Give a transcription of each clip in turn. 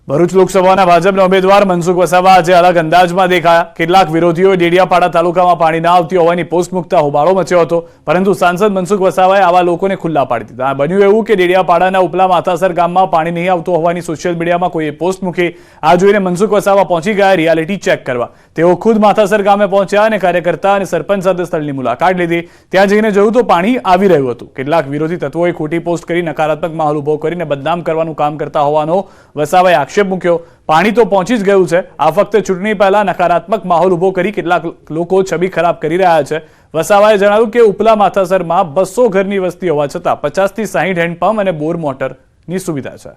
ભરૂચ લોકસભાના ભાજપના ઉમેદવાર મનસુખ વસાવા આજે અલગ અંદાજમાં દેખાયા। કેટલાક વિરોધીઓએ ડેડિયાપાડા તાલુકામાં પાણી ન આવતી હોવાની પોસ્ટ મૂકતા હોબાળો મચ્યો હતો, પરંતુ સાંસદ મનસુખ વસાવાએ આવા લોકોને ખુલ્લા પાડી દીધા। બન્યું એવું કે ડેડિયાપાડાના ઉપલા માતાસર ગામમાં પાણી નહીં આવતું હોવાની સોશિયલ મીડિયામાં કોઈએ પોસ્ટ મૂકી। આ જોઈને મનસુખ વસાવા પહોંચી ગયા રિયાલિટી ચેક કરવા। તેઓ ખુદ માતાસર ગામે પહોંચ્યા અને કાર્યકર્તા અને સરપંચ સાથે સ્થળની મુલાકાત લીધી। ત્યાં જઈને જોયું તો પાણી આવી રહ્યું હતું। કેટલાક વિરોધી તત્વોએ ખોટી પોસ્ટ કરી નકારાત્મક માહોલ ઉભો કરીને બદનામ કરવાનું કામ કરતા હોવાનો વસાવાએ આક્ષેપ મૂક્યો। પાણી તો પહોંચી જ ગયું છે। આ ફક્ત ચૂંટણી પહેલા નકારાત્મક માહોલ ઉભો કરી કેટલાક લોકો છબી ખરાબ કરી રહ્યા છે। વસાવાએ જણાવ્યું કે ઉપલા માથાસરમાં 200 ઘરની વસ્તી હોવા છતાં 50 થી 60 હેન્ડપંપ અને બોર મોટરની સુવિધા છે।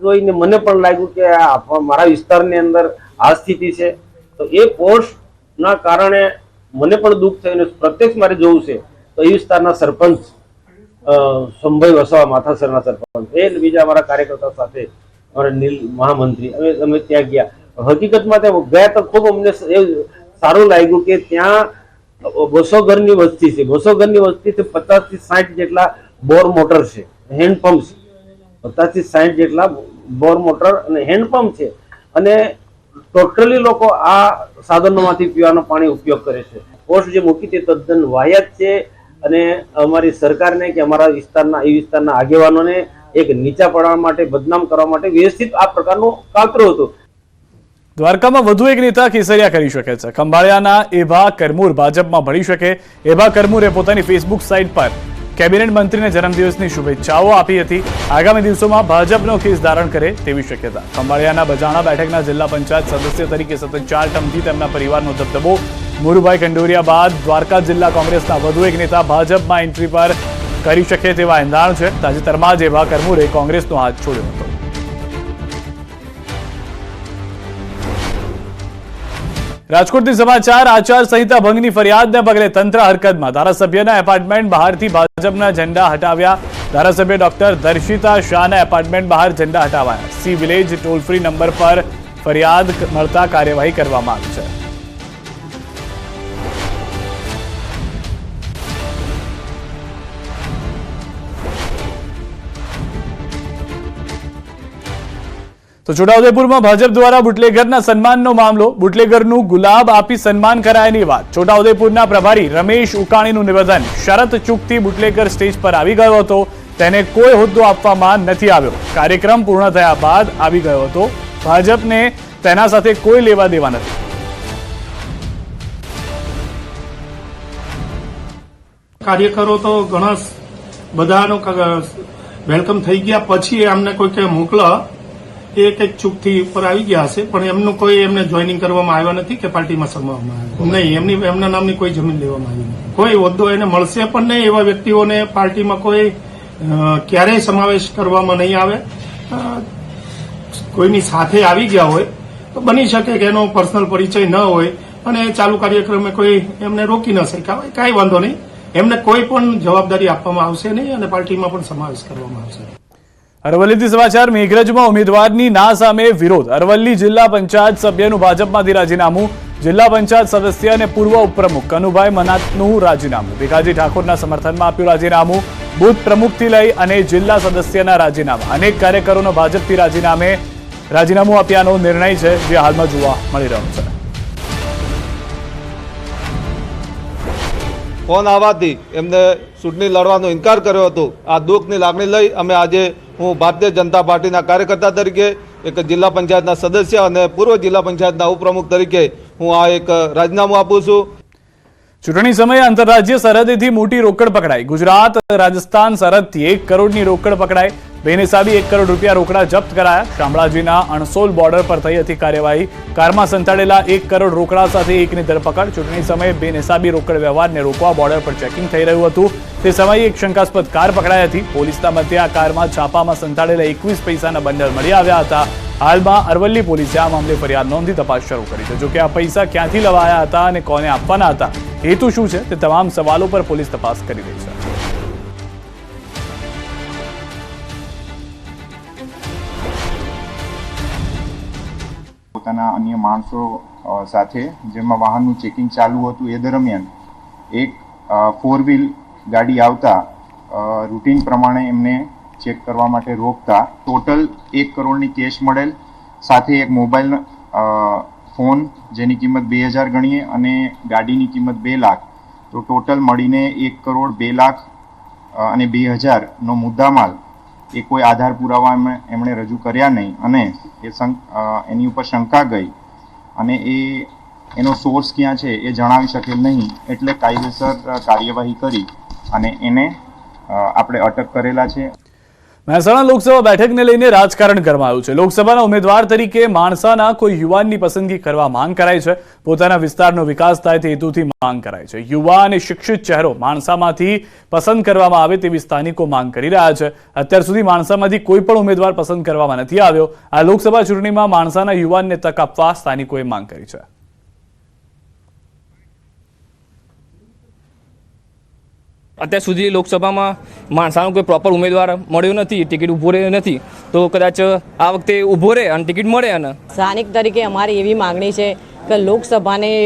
જોઈને મને પણ લાગ્યું કે આ મારા વિસ્તારની અંદર આ સ્થિતિ છે, તો એ પોસ્ટના કારણે મને પણ દુઃખ થયું। પ્રત્યક્ષ મારે જોવું છે તો એ વિસ્તારના સરપંચ સંભાઈ વસાવા માથાસરના સરપંચ એ બીજા અમારા કાર્યકર્તા સાથે અમારા નીલ મહામંત્રી અમે ત્યાં ગયા। હકીકતમાં ત્યાં ગયા તો ખૂબ અમને સારું લાગ્યું કે ત્યાં 200 ઘરની વસ્તી છે। 200 ઘરની વસ્તી 50 થી 60 જેટલા બોર મોટર છે, હેન્ડપંપ છે। 50 થી 60 જેટલા બોર મોટર અને હેન્ડપંપ છે, અને ટોટલી લોકો આ સાધનોમાંથી પીવાનું પાણી ઉપયોગ કરે છે। પોસ્ટ જે મૂકી તે તદ્દન વાહિયાત છે, અને અમારી સરકારને કે અમારા વિસ્તારના આગેવાનોને એક નીચા પાડવા માટે, બદનામ કરવા માટે વ્યવસ્થિત આ પ્રકારનું કાવતરું હતું। દ્વારકામાં વધુ એક નેતા કેસરિયા કરી શકે છે। ખંભાળિયાના એભા કરમૂર ભાજપમાં ભળી શકે। એભા કરમૂરે પોતાની ફેસબુક સાઇટ પર કેબિનેટ મંત્રીને જન્મદિવસની શુભેચ્છાઓ આપી હતી। આગામી દિવસોમાં ભાજપનો કેસ ધારણ કરે તેવી શક્યતા। ખંભાળિયાના બજાણા બેઠકના જિલ્લા પંચાયત સદસ્ય તરીકે સતત 4 ટર્મથી તેમના પરિવારનો દબદબો। મુરુભાઈ કંડોરિયા બાદ દ્વારકા જિલ્લા કોંગ્રેસના વધુ એક નેતા ભાજપમાં એન્ટ્રી પર કરી શકે તેવા એંધાણ છે। તાજેતરમાં જ એભા કરમૂરે કોંગ્રેસનો હાથ છોડ્યો હતો। રાજકોટથી સમાચાર। આચારસંહિતા ભંગની ફરિયાદને પગલે તંત્ર હરકતમાં। ધારાસભ્યના એપાર્ટમેન્ટ બહારથી ભાજપના ઝંડા હટાવ્યા। ધારાસભ્ય ડોક્ટર દર્શિતા શાહના એપાર્ટમેન્ટ બહાર ઝંડા હટાવાયા। સી વિલેજ ટોલ ફ્રી નંબર પર ફરિયાદ મળતા કાર્યવાહી કરવામાં આવી છે। તો છોટાઉદેપુરમાં ભાજપ દ્વારા બુટલેગરના સન્માનનો મામલો। બુટલેગરનું ગુલાબ આપી સન્માન કરાયાની વાત। છોટાઉદેપુરના પ્રભારી રમેશ ઉકાણીનું નિવેદન। શરત ચૂકથી બુટલેગર સ્ટેજ પર આવી ગયો હતો, તેને કોઈ હોદ્દો આપવામાં નથી આવ્યો। કાર્યક્રમ પૂર્ણ થયા બાદ આવી ગયો હતો। ભાજપને તેના સાથે કોઈ લેવા દેવા નથી। કાર્યકરો તો ઘણા બધાનો વેલકમ થઈ ગયા, પછી અમને કોઈ મોકલા એ કંઈક ચૂકથી ઉપર આવી ગયા હશે, પણ એમનું કોઈ એમને જોઈનિંગ કરવામાં આવ્યા નથી કે પાર્ટીમાં સમાવવામાં આવ્યા નહીં। એમના નામની કોઈ જમીન લેવામાં આવી નથી, કોઈ હોદ્દો એને મળશે પણ નહીં। એવા વ્યક્તિઓને પાર્ટીમાં કોઈ ક્યારેય સમાવેશ કરવામાં નહીં આવે। કોઈની સાથે આવી ગયા હોય તો બની શકે કે એનો પર્સનલ પરિચય ન હોય અને ચાલુ કાર્યક્રમે કોઈ એમને રોકી ન શક્યા હોય, કાંઈ વાંધો નહીં। એમને કોઈ પણ જવાબદારી આપવામાં આવશે નહીં અને પાર્ટીમાં પણ સમાવેશ કરવામાં આવશે। અરવલ્લીથી સમાચાર। મેઘરજમાં ઉમેદવારની ના સામે વિરોધ। અરવલ્લી જિલ્લા પંચાયત સભ્યનું ભાજપમાંથી રાજીનામું। જિલ્લા પંચાયત સદસ્ય અને પૂર્વ ઉપપ્રમુખ કનુભાઈ મનાતનું રાજીનામું। ભીખાજી ઠાકોરના સમર્થનમાં આપ્યું રાજીનામું। બુથ પ્રમુખથી લઈ અને જિલ્લા સદસ્યના રાજીનામા। અનેક કાર્યકરોનો ભાજપથી રાજીનામું આપ્યાનો નિર્ણય છે, જે હાલમાં જોવા મળી રહ્યો છે। ફોન આવવાથી એમને ચૂંટણી લડવાનો ઇનકાર કર્યો હતો। આ દુઃખની લાગણી લઈ અમે આજે હું ભારતીય જનતા પાર્ટીના કાર્યકર્તા તરીકે, એક જિલ્લા પંચાયતના સદસ્ય અને પૂર્વ જિલ્લા પંચાયતના ઉપપ્રમુખ તરીકે હું આ એક રાજીનામું આપું છું। ચૂંટણી સમયે આંતરરાજ્ય સરહદેથી મોટી રોકડ પકડાઈ। ગુજરાત રાજસ્થાન સરહદથી 1 કરોડની રોકડ પકડાઈ। બેનિસાબી 1 કરોડ રૂપિયા રોકડા જપ્ત કરાયા। શામળાજીના અણસોલ બોર્ડર પર થઈ હતી કાર્યવાહી। કારમાં સંતાડેલા 1 કરોડ રોકડા સાથે એકની ધરપકડ। ચૂંટણી સમયે બેનિસાબી રોકડ વ્યવહારને રોકવા બોર્ડર પર ચેકિંગ થઈ રહ્યું હતું। તે સમયે એક શંકાસ્પદ કાર પકડાઈ હતી। પોલીસના મતે આ કારમાં છાપામાં સંતાડેલા 21 પૈસાના બંડલ મળી આવ્યા હતા। હાલમાં અરવલ્લી પોલીસે આ મામલે ફરિયાદ નોંધી તપાસ શરૂ કરી છે। જોકે આ પૈસા ક્યાંથી લવાયા હતા અને કોને આપવાના હતા, હેતુ શું છે, તે તમામ સવાલો પર પોલીસ તપાસ કરી રહી છે। પોતાના અન્ય માણસો સાથે જેમાં વાહનનું ચેકિંગ ચાલુ હતું એ દરમિયાન એક 4 વ્હીલ ગાડી આવતા રૂટીન પ્રમાણે એમને ચેક કરવા માટે રોકતા ટોટલ 1 કરોડની કેશ મળેલ, સાથે એક મોબાઈલ ફોન જેની કિંમત 2000 ગણીએ અને ગાડીની કિંમત 2 લાખ, તો ટોટલ મળીને 1 કરોડ 2 લાખ અને 2000નો મુદ્દામાલ એ કોઈ આધાર પુરાવા એમણે રજૂ કર્યા નહીં અને એની ઉપર શંકા ગઈ અને એનો સોર્સ ક્યાં છે એ જણાવી શકેલ નહીં, એટલે કાયદેસર કાર્યવાહી કરી અને એને આપણે અટક કરેલા છે. મહેસાણા લોકસભા બેઠકને લઈને રાજકારણ ગરમાયું છે. લોકસભાના ઉમેદવાર તરીકે માણસાના કોઈ યુવાનની પસંદગી કરવા માંગ કરાઈ છે. પોતાના વિસ્તારનો વિકાસ થાય તે હેતુથી માંગ કરાઈ છે. યુવા અને શિક્ષિત ચહેરો માણસામાંથી પસંદ કરવામાં આવે તેવી સ્થાનિકો માંગ કરી રહ્યા છે. અત્યાર સુધી માણસામાંથી કોઈ પણ ઉમેદવાર પસંદ કરવામાં નથી આવ્યો. આ લોકસભા ચૂંટણીમાં માણસાના યુવાનને તક આપવા સ્થાનિકોએ માંગ કરી છે. અત્યાર સુધી લોકસભામાં માણસાનો કોઈ પ્રોપર ઉમેદવાર મળ્યો નથી, ટિકિટ ઊભો રહ્યો નથી, તો કદાચ આ વખતે ઊભો રહે અને ટિકિટ મળે. અને સ્થાનિક તરીકે અમારી એવી માગણી છે કે લોકસભાની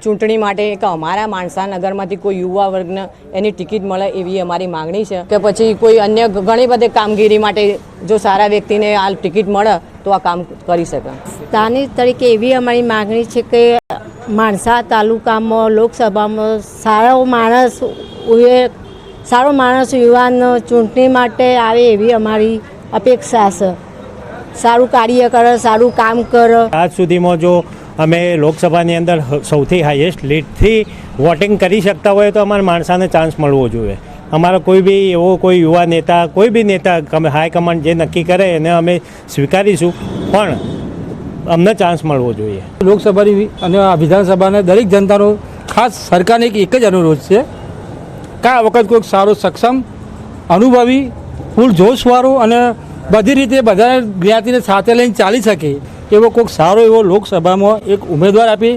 ચૂંટણી માટે કે અમારા માણસા નગરમાંથી કોઈ યુવા વર્ગને એની ટિકિટ મળે એવી અમારી માગણી છે, કે પછી કોઈ અન્ય ઘણી બધી કામગીરી માટે જો સારા વ્યક્તિને આ ટિકિટ મળે તો આ કામ કરી શકે. સ્થાનિક તરીકે એવી અમારી માગણી છે કે માણસા તાલુકામાં લોકસભામાં સારો માણસ યુવાન ચૂંટણી માટે આવે એવી અમારી અપેક્ષા છે. સારું કાર્ય કરે, સારું કામ કરે. આજ સુધીમાં જો અમે લોકસભાની અંદર સૌથી હાઈએસ્ટ લીડથી વોટિંગ કરી શકતા હોય તો અમારા માણસાને ચાન્સ મળવો જોઈએ. અમારા કોઈ બી એવો કોઈ યુવા નેતા, કોઈ બી નેતા હાઈકમાન્ડ જે નક્કી કરે એને અમે સ્વીકારીશું, પણ અમને ચાન્સ મળવો જોઈએ. લોકસભાની અને વિધાનસભાને દરેક જનતાનો ખાસ સરકારને એક જ અનુરોધ છે કે આ વખત કોઈક સારો, સક્ષમ, અનુભવી, ફૂલ જોશવાળો અને બધી રીતે બધા જ્ઞાતિને સાથે લઈને ચાલી શકે એવો કોઈક સારો એવો લોકસભામાં એક ઉમેદવાર આપી